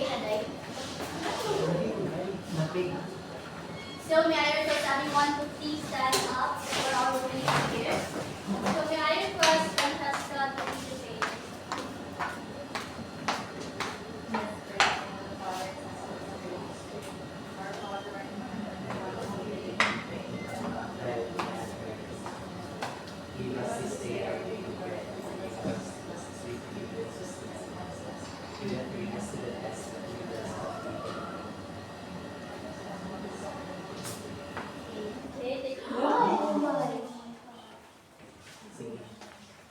headache. So may I request everyone to please stand up for our opening here. So may I request Francesca to lead the page.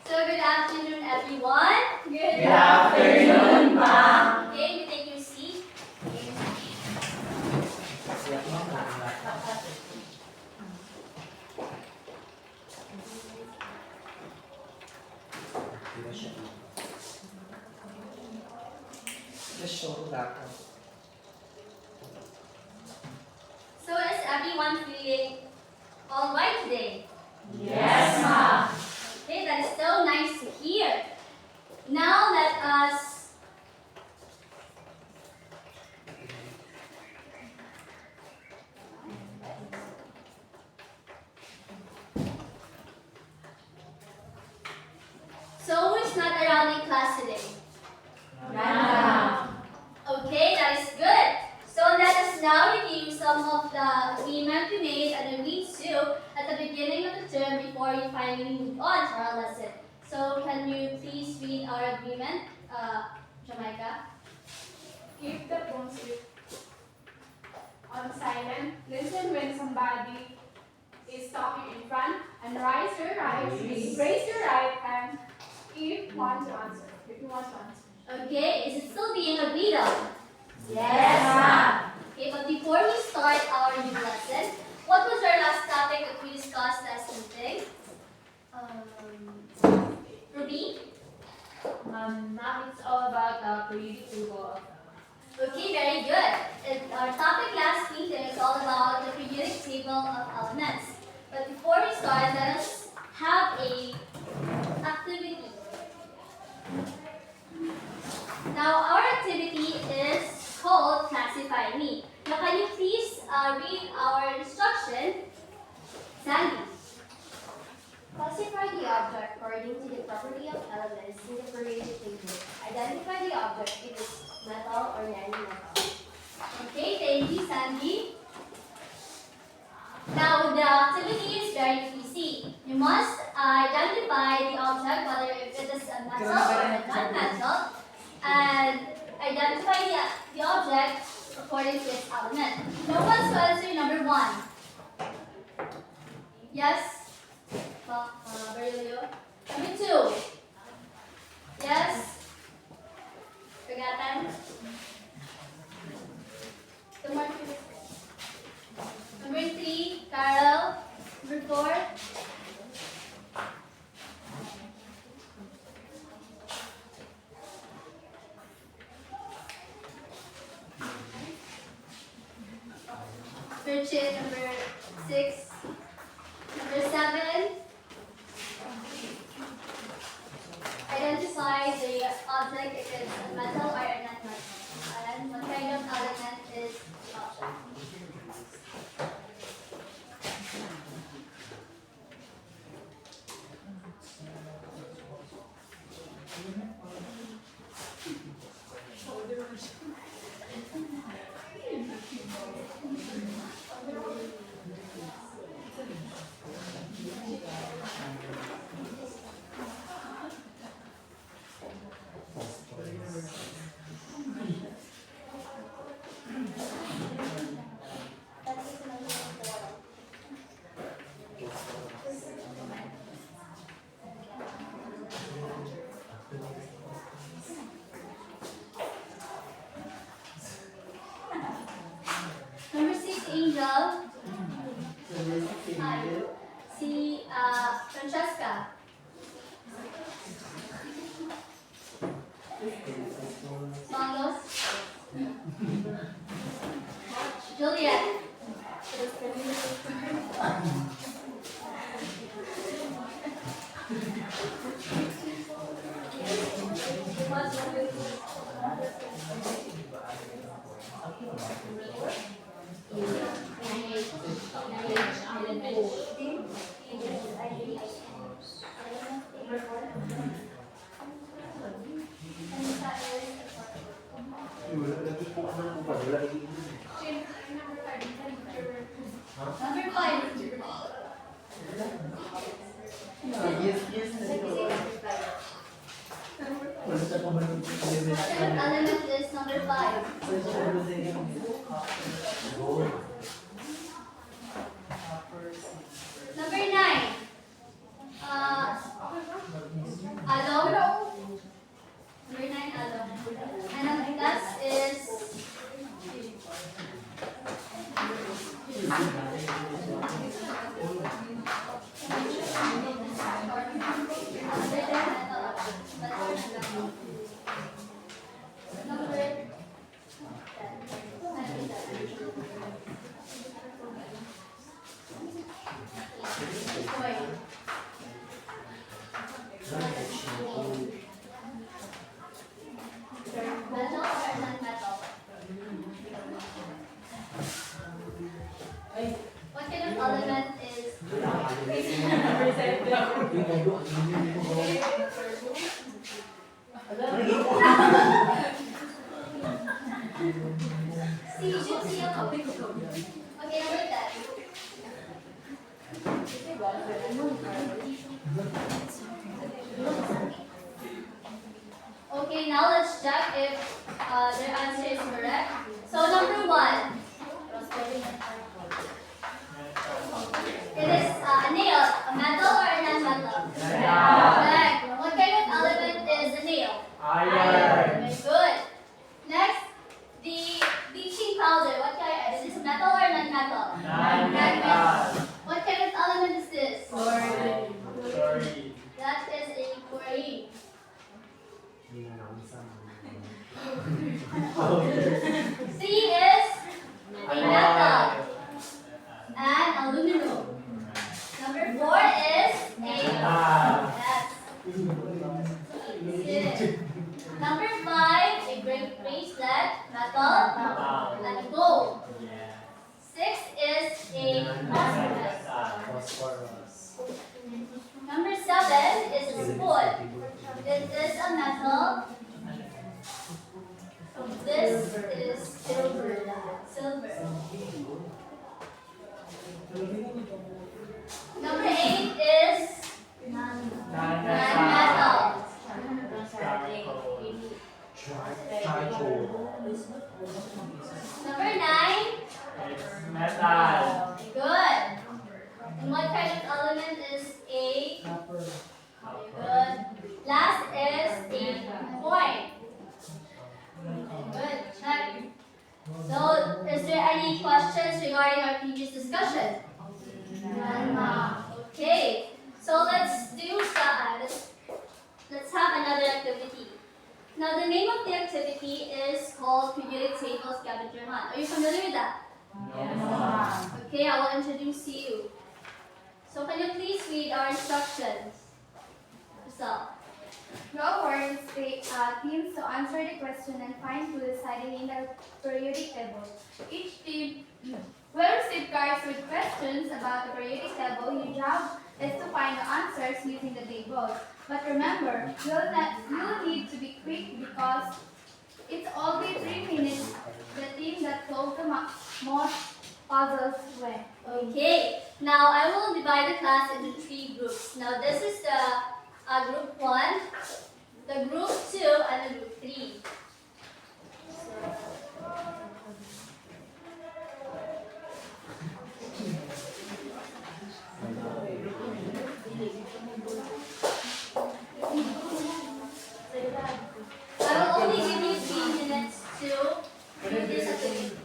So good afternoon, everyone. Good afternoon, ma'am. Okay, you take your seat. So is everyone feeling all right today? Yes, ma'am. Okay, that is so nice to hear. Now let us So who is not around in class today? Ma'am. Okay, that is good. So let us now review some of the agreement we made and agreed to at the beginning of the term before we finally move on to our lesson. So can you please read our agreement, Jamaica? Keep the phone on silent. Listen when somebody is talking in front, and raise your right hand if you want to answer. Okay, is it still being agreed on? Yes, ma'am. Okay, but before we start our new lesson, what was our last topic that we discussed last meeting? Ruby? Ma'am, it's all about the periodic table of Okay, very good. Our topic last meeting is all about the periodic table of elements. But before we start, let us have a activity. Now, our activity is called Classify Me. Now, can you please read our instruction? Sandy. Classify the object according to the property of elements in the periodic table. Identify the object if it's metal or non-metal. Okay, thank you, Sandy. Now, the activity is very easy. You must identify the object, whether if it is a metal or a non-metal, and identify the object according to its element. No one's to answer number 1. Yes? Berlio. Number 2. Yes? Pagatan? Number 3, Carol. Number 4. Richard, number 6. Number 7. Identify the object if it's a metal or a non-metal. And what kind of element is the object? Number 6, Angel. Hi. Si Francesca. Carlos. Juliet. Number 5. Element is number 5. Number 9. Alone. Number 9, alone. And ang last is metal or non-metal? What kind of element is see, you should see a topic. Okay, number 10. Okay, now let's check if their answer is correct. So number 1. It is a nail, a metal or a non-metal? Correct. What kind of element is a nail? Iron. Very good. Next, the bleaching powder. What kind? Is this metal or non-metal? Non-metal. What kind of element is this? Chlorine. That is a chlorine. C is a metal and aluminum. Number 4 is a yes. Number 5, a bracelet, metal and a gold. 6 is a phosphorus. Number 7 is a spoon. This is a metal. This is silver. Number 8 is non-metal. Number 9, Metal. good. And what kind of element is a? Good. Last is a coin. Good. Check. So, is there any questions regarding our previous discussion? None. Okay. So let's do let's have another activity. Now the name of the activity is called periodic table scavenger hunt. Are you familiar with that? Okay, I will introduce you. So can you please read our instructions? So, Draw words, teams to answer the question and find clues hiding in the periodic table. Each team will receive cards with questions about the periodic table. Your job is to find the answers using the table. But remember, you'll need to be quick because it's only 3 minutes. The team that solves the most puzzles win. okay. Now I will divide the class into 3 groups. Now this is the group 1, the group 2, and the group 3. I will only give you 3 minutes to do this activity.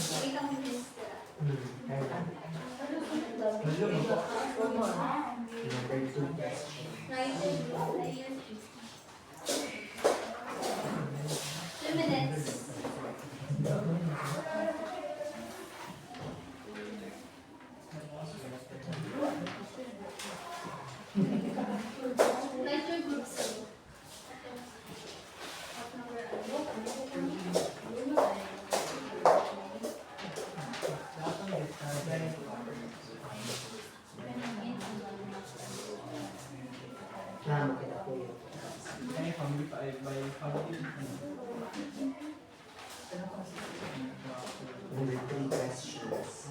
Wait lang, miss. Right? 2 minutes. Write your groups. Only 3 questions.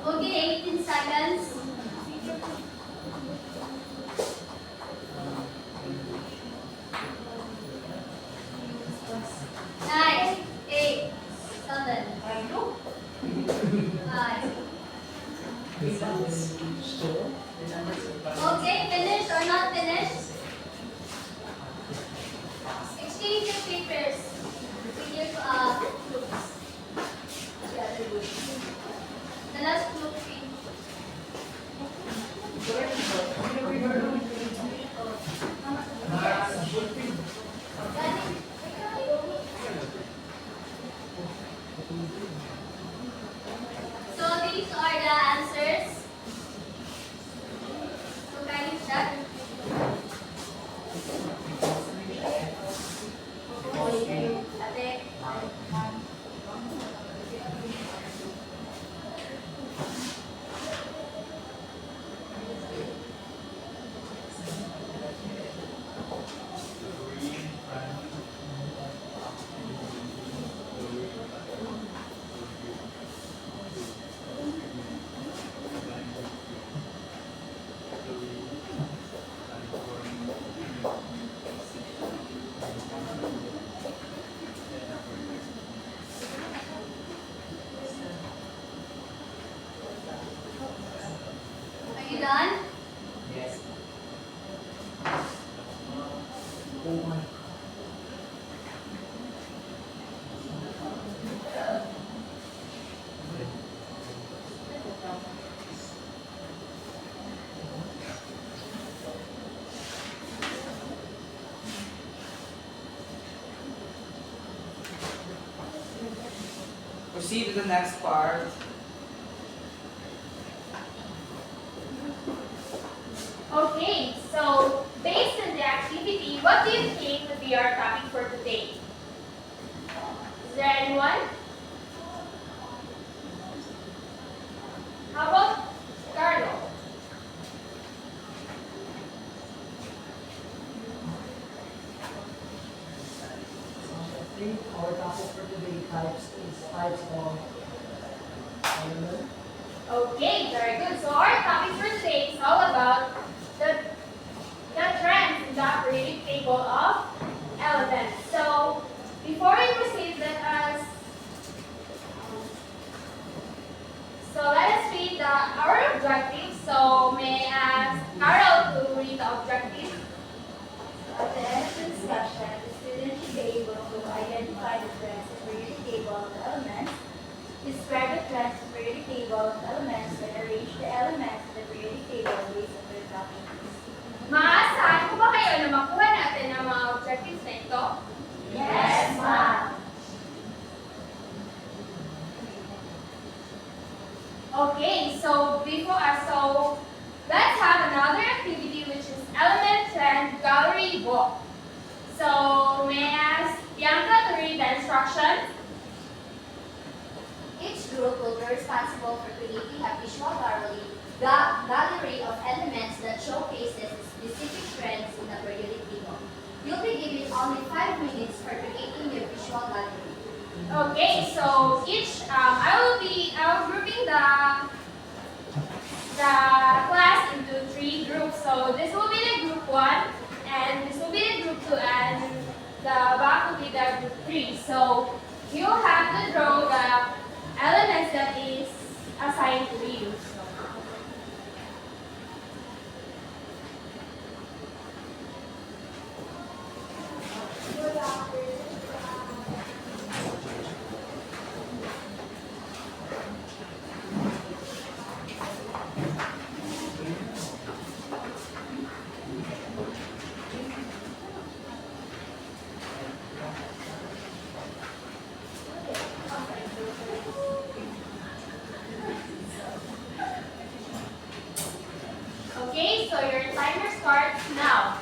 Okay, 18 seconds. 9, 8, 7, 5. Okay, finished or not finished? Exchange your papers with your groups. The last group. So these are the answers. So kindly check. Ate. Are you done? Yes. Proceed to the next part. Okay, so based on the activity, what do you think would be our topic for today? Is there anyone? How about Gallo? I think our topic for today types of element. Okay, very good. So our topic for today is all about the trends in the periodic table of elements. So before we proceed, let us table of elements and arrange the elements in the periodic table based on their properties. Maasahan po ba kayo na makuha natin ang mga objectives na ito? Yes, ma'am. Okay, so let's have another activity which is element and gallery book. So may I ask Bianca to read the instructions? Each group will be responsible for creating a visual gallery of elements that showcases specific trends in the periodic table. You'll be given only 5 minutes for creating your visual gallery. Okay, so I will grouping the class into 3 groups. So this will be the group 1, and this will be the group 2, and the back will be the group 3. So you have to draw the elements that is assigned to you. Okay, so your timer starts now.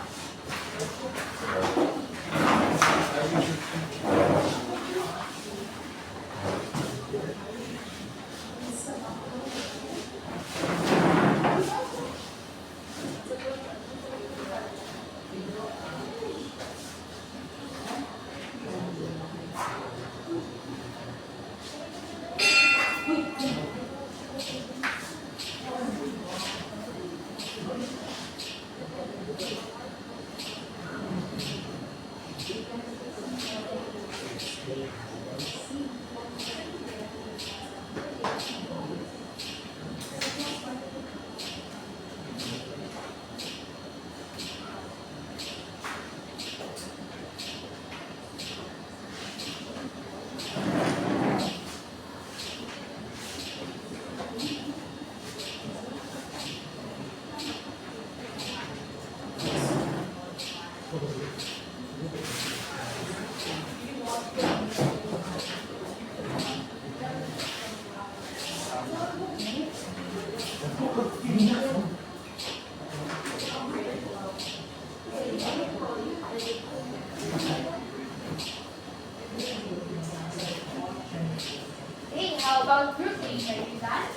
Hey, how about grouping? Are you done?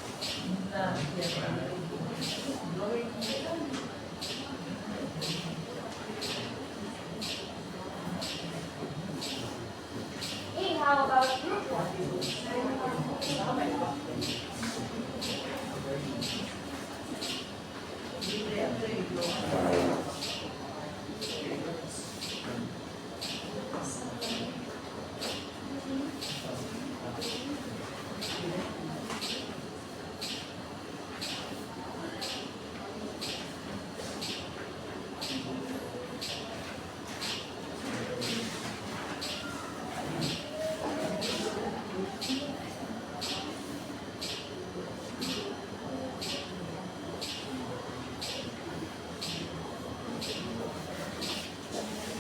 Hey, how about group 1?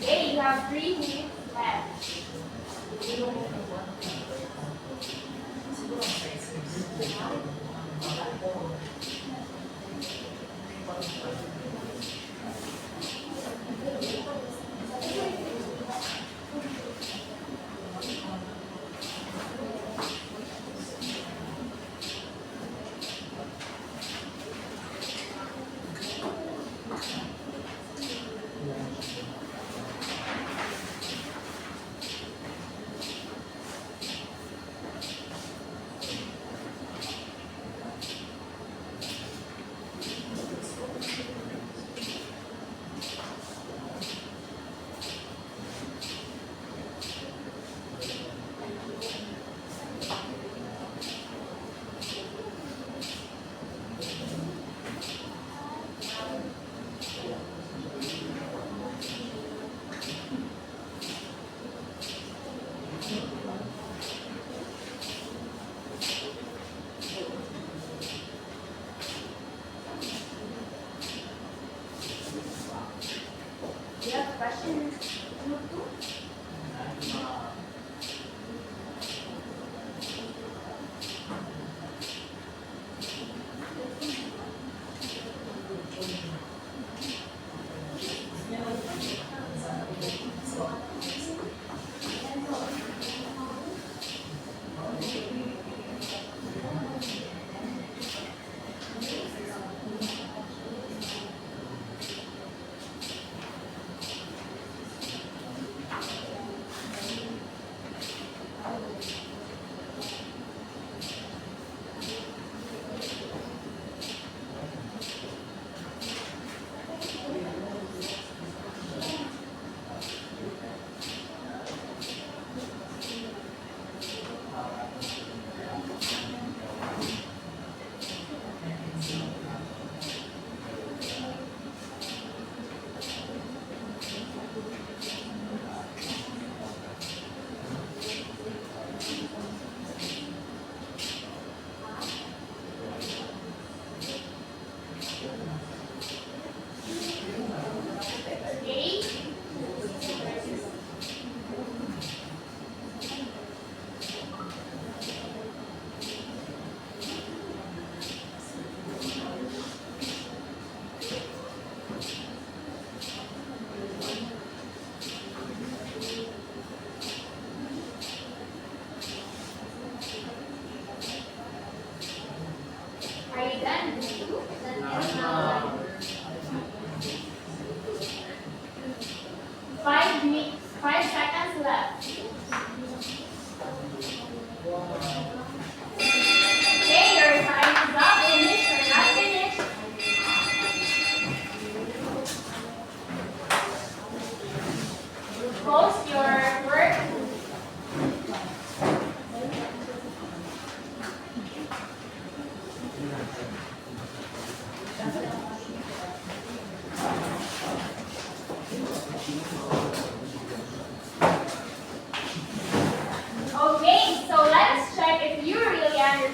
Okay, you have 3 minutes left.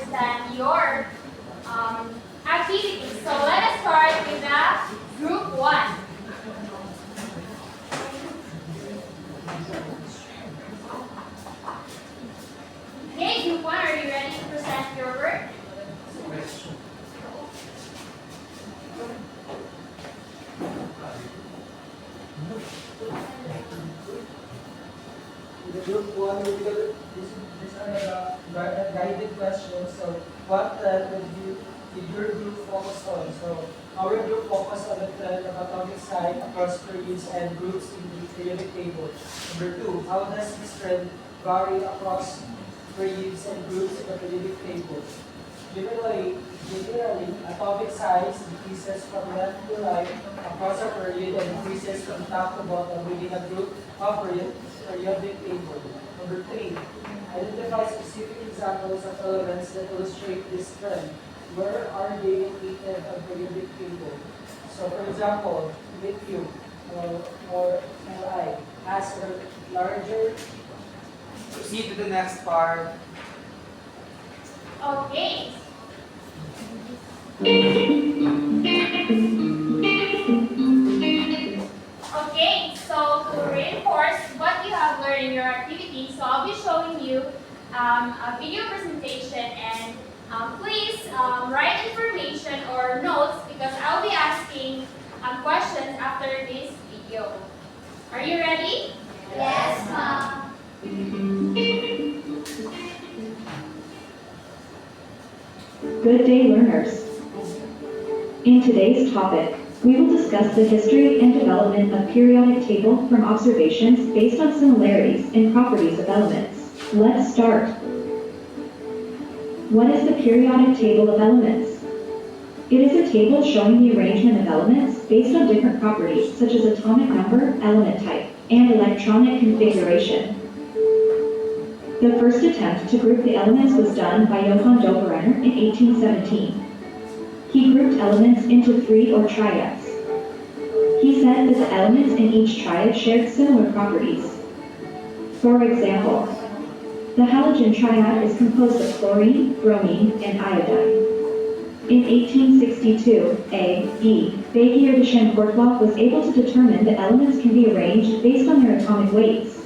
understand your activities. So let us start with the group 1. Okay, group 1, are you ready to present your work? The group one will be these are the guided questions. So what did your group focus on? So our group focused on the trend of atomic size across periods and groups in the periodic table. Number 2, how does this trend vary across periods and groups in the periodic table? Generally, atomic size decreases from left to right across a period and increases from top to bottom within a group of periodic table. Number 3, identify specific examples of elements that illustrate this trend. Where are they located on periodic table? So, for example, lithium or Li has a larger. Proceed to the next part. Okay. Okay, so to reinforce what you have learned in your activity, so I'll be showing you a video presentation, and please write information or notes because I'll be asking questions after this video. Are you ready? Yes, ma'am. Good day, learners. In today's topic, we will discuss the history and development of periodic table from observations based on similarities in properties of elements. Let's start. What is the periodic table of elements? It is a table showing the arrangement of elements based on different properties such as atomic number, element type, and electronic configuration. The first attempt to group the elements was done by Johann Dobereiner in 1817. He grouped elements into 3 or triads. He said that the elements in each triad shared similar properties. For example, the halogen triad is composed of chlorine, bromine, and iodine. In 1862, A.E. Baguier de Champourtois was able to determine that elements can be arranged based on their atomic weights.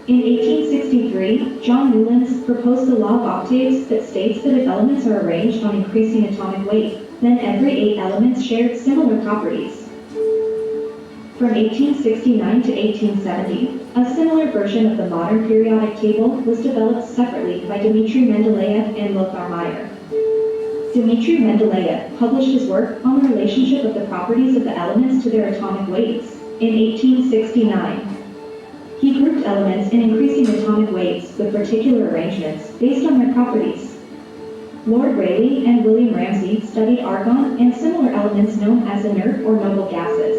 In 1863, John Newlands proposed the law of octaves that states that if elements are arranged on increasing atomic weight, then every 8 elements shared similar properties. From 1869 to 1870, a similar version of the modern periodic table was developed separately by Dmitry Mendeleev and Lothar Meyer. Dmitry Mendeleev published his work on the relationship of the properties of the elements to their atomic weights in 1869. He grouped elements in increasing atomic weights with particular arrangements based on their properties. Lord Rayleigh and William Ramsay studied argon and similar elements known as inert or noble gases.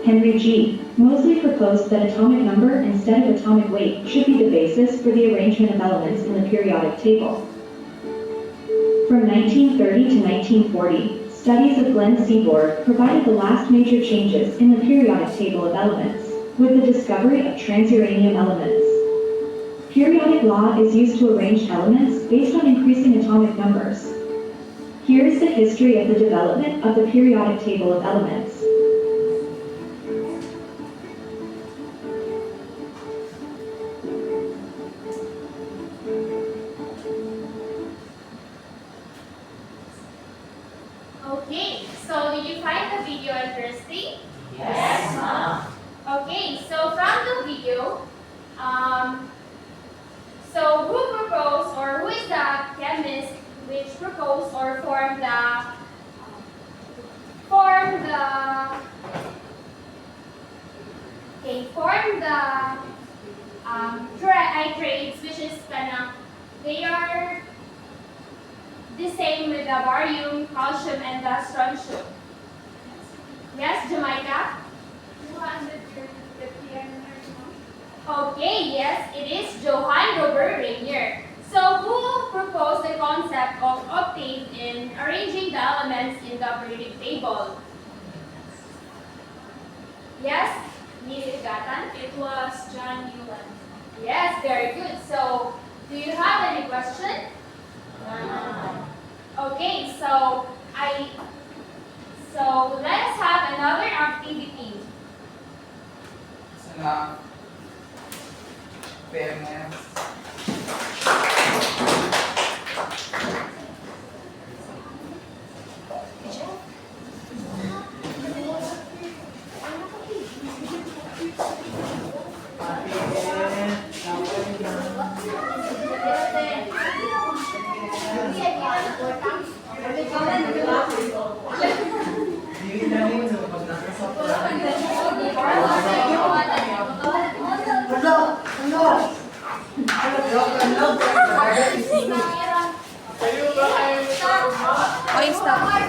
Henry G. Moseley proposed that atomic number instead of atomic weight should be the basis for the arrangement of elements in the periodic table. From 1930 to 1940, studies of Glenn Seaborg provided the last major changes in the periodic table of elements, with the discovery of transuranium elements. Periodic law is used to arrange elements based on increasing atomic numbers. Here is the history of the development of the periodic table of elements. Okay, so did you find the video interesting? Yes, ma'am. Okay, so from the video, so who proposed or who is the chemist which proposed or formed triads, which is they are the same with the barium, calcium, and the strontium. Yes, Jamaica? Okay, yes, it is Johann Dobereiner. So who proposed the concept of octave in arranging the elements in the periodic table? Yes, Miss Gatan? It was John Newland. Yes, very good. So, do you have any question? Okay, so let's have another activity. So now, fairness. Hindi na yun.